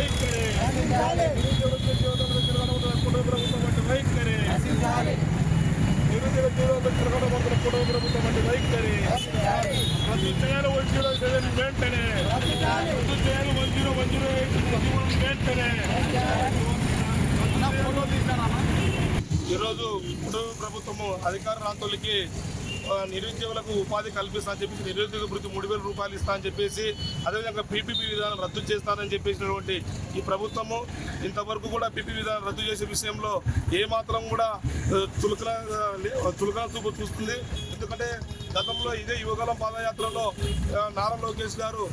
వైఖరి కుటుంబ ప్రభుత్వం వంటి వైఖరి నిరుద్యోగ జీవనంలో తిరగడం కుటుంబ ప్రభుత్వం వంటి వైఖరి రద్దు చేయాలి 107 వెంటనే రద్దు చేయాలి 1010 వెంటనే. ఈరోజు కుటుంబ ప్రభుత్వము అధికార ప్రాంతాలకి నిరుద్యోగులకు ఉపాధి కల్పిస్తా అని చెప్పేసి నిరుద్యోగ వృత్తి 3,000 రూపాయలు ఇస్తా అని చెప్పేసి అదేవిధంగా పీపీపీ విధానం రద్దు చేస్తానని చెప్పేసినటువంటి ఈ ప్రభుత్వము ఇంతవరకు కూడా పీపీ విధానం రద్దు చేసే విషయంలో ఏమాత్రం కూడా చులకన చూపు చూస్తుంది. ఎందుకంటే గతంలో ఇదే యువగలం పాదయాత్రలో నారా లోకేష్ గారు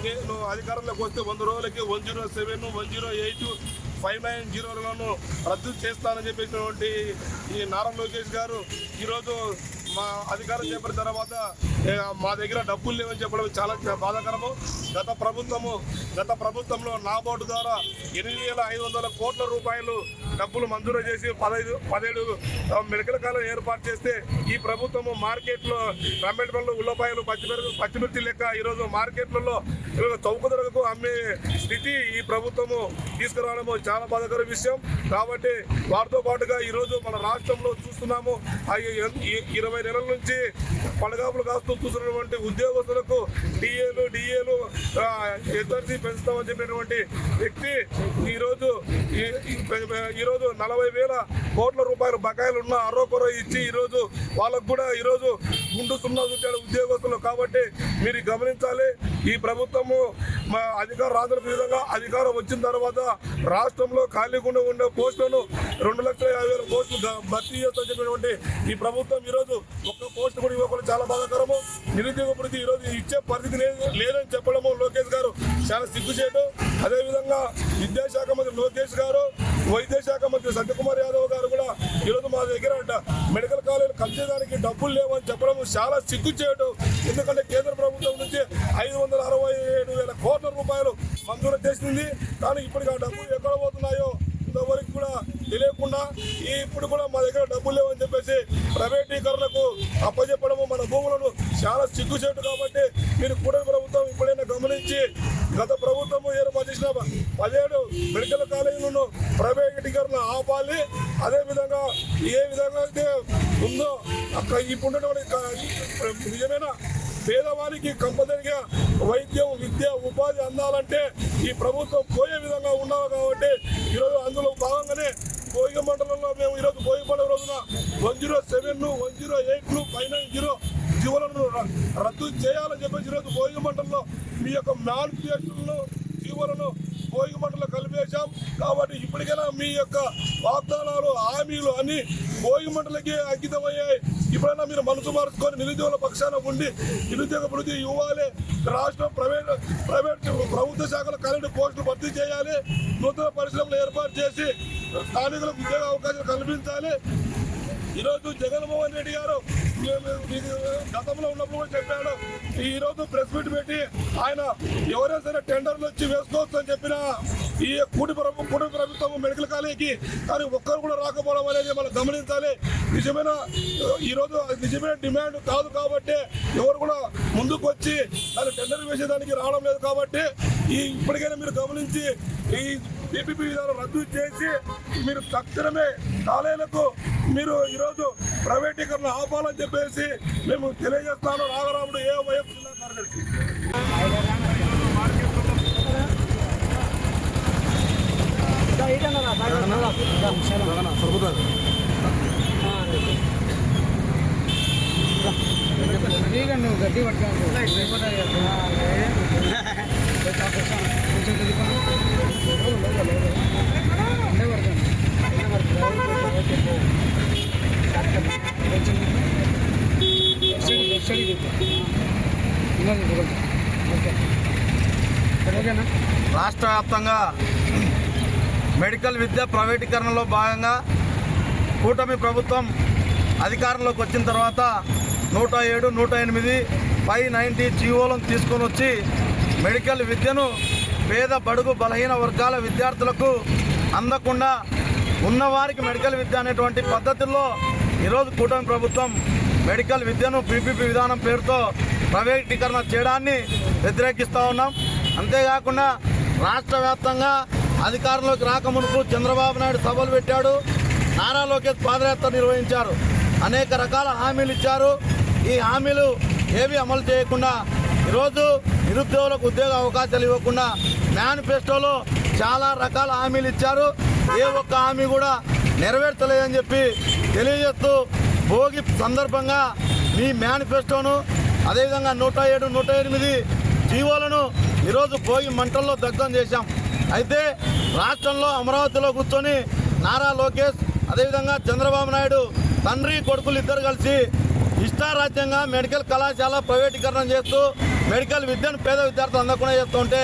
నేను అధికారంలోకి వస్తే 100 రోజులకి 107, 108, 590లను రద్దు చేస్తానని చెప్పేసినటువంటి ఈ నారా లోకేష్ గారు ఈరోజు మా అధికారం చేపట్టిన తర్వాత మా దగ్గర డబ్బులు లేవని చెప్పడం చాలా బాధాకరము. గత ప్రభుత్వంలో నాబార్డు ద్వారా 8,500 కోట్ల రూపాయలు డబ్బులు మంజూరు చేసి 17 మెడికల్ కాలేజ్ ఏర్పాటు చేస్తే ఈ ప్రభుత్వము మార్కెట్లో టమాటాలు, ఉల్లపాయలు, పచ్చిమిర్చి లెక్క ఈరోజు మార్కెట్లలో చౌక ధరకు అమ్మే స్థితి ఈ ప్రభుత్వము తీసుకురావడము చాలా బాధాకర విషయం. కాబట్టి వారితో పాటుగా ఈరోజు మన రాష్ట్రంలో చూస్తున్నాము 20 నెలల నుంచి పడగాపులు కాస్తూ చూస్తున్నటువంటి ఉద్యోగస్తులకు డిఏలు ఎస్ఆర్సీ పెంచుతామని చెప్పినటువంటి వ్యక్తి ఈరోజు 40,000 కోట్ల రూపాయలు బకాయిలు ఉన్న అరోకొర ఇచ్చి ఈరోజు వాళ్ళకు కూడా ఈరోజు గుండు సున్నా చూచాడు ఉద్యోగస్తులు. కాబట్టి మీరు గమనించాలి, ఈ ప్రభుత్వము మా అధికార రాజులకు విధంగా అధికారం వచ్చిన తర్వాత రాష్ట్రంలో ఖాళీగా ఉండే పోస్టులను 2,50,000 పోస్టులు భర్తీ చేస్తా చెప్పినటువంటి ఈ ప్రభుత్వం ఈరోజు ఒక్క పోస్ట్ కూడా ఇవ్వకుండా చాలా బాధాకరము. నిరుద్యోగ వృత్తి ఈరోజు ఇచ్చే పరిస్థితి లేదని చెప్పడము లోకేష్ గారు చాలా సిగ్గుచేటు. అదేవిధంగా విద్యాశాఖ మంత్రి లోకేష్ గారు, వైద్య శాఖ మంత్రి సత్యకుమార్ యాదవ్ గారు కూడా ఈరోజు మా దగ్గర మెడికల్ కాలేజీలు కల్చేయడానికి డబ్బులు లేవని చెప్పడం చాలా సిగ్గుచేటు. ఎందుకంటే కేంద్ర ప్రభుత్వం నుంచి 567,000 కోట్ల రూపాయలు మంజూరు చేసింది. కానీ ఇప్పటికి ఆ డబ్బులు ఎక్కడ పోతున్నాయో ఇంతవరకు కూడా తెలియకుండా ఇప్పుడు కూడా మా దగ్గర డబ్బులు లేవని చెప్పేసి ప్రైవేటీకరణకు అప్పచెప్పడము మన భూములను చాలా సిగ్గుచేటు. కాబట్టి మీరు కూటమి ప్రభుత్వం ఇప్పుడైనా గమనించి గత ప్రభుత్వము ఏర్పాటు చేసిన 17 మెడికల్ కాలేజీలను ప్రైవేటీకరణ ఆపాలి. అదేవిధంగా ఏ విధంగా అయితే ఉందో అక్కడ ఇప్పుడు నిజమైన పేదవారికి కంపల్సరిగా వైద్యం, విద్య, ఉపాధి అందాలంటే ఈ ప్రభుత్వం పోయే విధంగా ఉండాలి. కాబట్టి ఈరోజు అందులో భాగంగానే భోగి మండలంలో మేము ఈరోజు భోగి పండుగ రోజున 107, 108, 590 జీవోలను రద్దు చేయాలని చెప్పేసి ఈరోజు భోగి మండలంలో మీ యొక్క మ్యానిఫెస్టోలను జీవోలను భోగి మండలంలో కలిపేశాం. కాబట్టి ఇప్పటికైనా మీ యొక్క వాగ్దానాలు, హామీలు అన్ని భోగి మండలకి అంకితమయ్యాయి. ఇప్పుడైనా మీరు మనసు మార్చుకొని నిరుద్యోగుల పక్షాన ఉండి నిరుద్యోగ వృత్తి ఇవ్వాలి. రాష్ట్రం ప్రైవేట్ ప్రభుత్వ శాఖల ఖాళీ పోస్టులు భర్తీ చేయాలి. నూతన పరిశ్రమలు ఏర్పాటు చేసి స్థానికులకు ఉద్యోగ అవకాశాలు కల్పించాలి. ఈరోజు జగన్మోహన్ రెడ్డి గారు గతంలో ఉన్నప్పుడు కూడా చెప్పాడు. ఈరోజు ప్రెస్ మీట్ పెట్టి ఆయన ఎవరైనా సరే టెండర్లు వచ్చి వేసుకోవచ్చు అని చెప్పిన ఈ కూటమి ప్రభుత్వం మెడికల్ కాలేజీకి కానీ ఒక్కరు కూడా రాకపోవడం అనేది మనం గమనించాలి. ఈరోజు నిజమైన డిమాండ్ కాదు కాబట్టి ఎవరు కూడా ముందుకు వచ్చి దాన్ని టెండర్ వేసేదానికి రావడం లేదు. కాబట్టి ఇప్పటికైనా మీరు గమనించి ఈ పీపీపీ విధానం రద్దు చేసి మీరు తక్షణమే కాలేజీలకు మీరు ఈరోజు ప్రైవేటీకరణ ఆపాలని చెప్పేసి మేము తెలియజేస్తాను. నాగరాముడు AYF జిల్లా కార్యదర్శి. నువ్వు గట్టి రాష్ట్ర వ్యాప్తంగా మెడికల్ విద్య ప్రైవేటీకరణలో భాగంగా కూటమి ప్రభుత్వం అధికారంలోకి వచ్చిన తర్వాత 107, 108, 590 జీవోలను తీసుకొని వచ్చి మెడికల్ విద్యను పేద బడుగు బలహీన వర్గాల విద్యార్థులకు అందకుండా ఉన్నవారికి మెడికల్ విద్య అనేటువంటి పద్ధతుల్లో ఈరోజు కూటమి ప్రభుత్వం మెడికల్ విద్యను పీపీపీ విధానం పేరుతో ప్రైవేటీకరణ చేయడాన్ని వ్యతిరేకిస్తూ ఉన్నాం. అంతేకాకుండా రాష్ట్ర వ్యాప్తంగా అధికారంలోకి రాకమునుపు చంద్రబాబు నాయుడు సభలు పెట్టాడు, నారా లోకేష్ పాదయాత్ర నిర్వహించారు, అనేక రకాల హామీలు ఇచ్చారు. ఈ హామీలు ఏవి అమలు చేయకుండా ఈరోజు నిరుద్యోగులకు ఉద్యోగ అవకాశాలు ఇవ్వకుండా మేనిఫెస్టోలో చాలా రకాల హామీలు ఇచ్చారు. ఏ ఒక్క హామీ కూడా నెరవేర్చలేదని చెప్పి తెలియజేస్తూ భోగి సందర్భంగా మీ మేనిఫెస్టోను అదేవిధంగా 107, 108 జీవోలను ఈరోజు భోగి మంటల్లో దగ్ధం చేశాం. అయితే రాష్ట్రంలో అమరావతిలో కూర్చొని నారా లోకేష్ అదేవిధంగా చంద్రబాబు నాయుడు తండ్రి కొడుకులు ఇద్దరు కలిసి ఇష్టారాజ్యంగా మెడికల్ కళాశాల ప్రైవేటీకరణ చేస్తూ మెడికల్ విద్యను పేద విద్యార్థులు అందకుండా చేస్తుంటే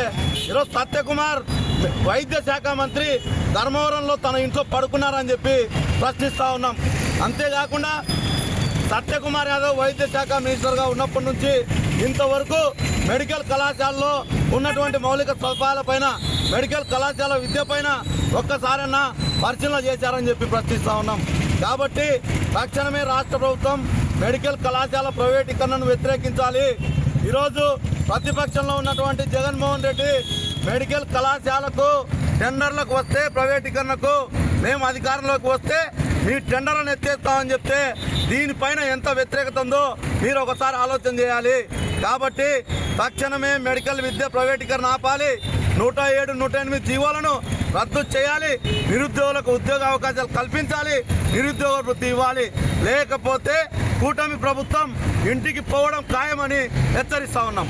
ఈరోజు సత్యకుమార్ వైద్య శాఖ మంత్రి ధర్మవరంలో తన ఇంట్లో పడుకున్నారని చెప్పి ప్రశ్నిస్తూ ఉన్నాం. అంతేకాకుండా సత్యకుమార్ యాదవ్ వైద్య శాఖ మినిస్టర్గా ఉన్నప్పటి నుంచి ఇంతవరకు మెడికల్ కళాశాలలో ఉన్నటువంటి మౌలిక సదుపాయాలపైన మెడికల్ కళాశాల విద్య పైన ఒక్కసారైనా పరిశీలన చేశారని చెప్పి ప్రశ్నిస్తూ ఉన్నాం. కాబట్టి తక్షణమే రాష్ట్ర ప్రభుత్వం మెడికల్ కళాశాల ప్రైవేటీకరణను వ్యతిరేకించాలి. ఈరోజు ప్రతిపక్షంలో ఉన్నటువంటి జగన్మోహన్ రెడ్డి మెడికల్ కళాశాలకు టెండర్లకు వస్తే ప్రైవేటీకరణకు మేము అధికారంలోకి వస్తే మీ టెండర్లను ఎత్తేస్తామని చెప్తే దీనిపైన ఎంత వ్యతిరేకత ఉందో మీరు ఒకసారి ఆలోచన చేయాలి. కాబట్టి తక్షణమే మెడికల్ విద్య ప్రైవేటీకరణ ఆపాలి, 107, 108 జీవోలను రద్దు చేయాలి, నిరుద్యోగులకు ఉద్యోగ అవకాశాలు కల్పించాలి, నిరుద్యోగ వృత్తి ఇవ్వాలి. లేకపోతే కూటమి ప్రభుత్వం ఇంటికి పోవడం ఖాయమని హెచ్చరిస్తా ఉన్నాం.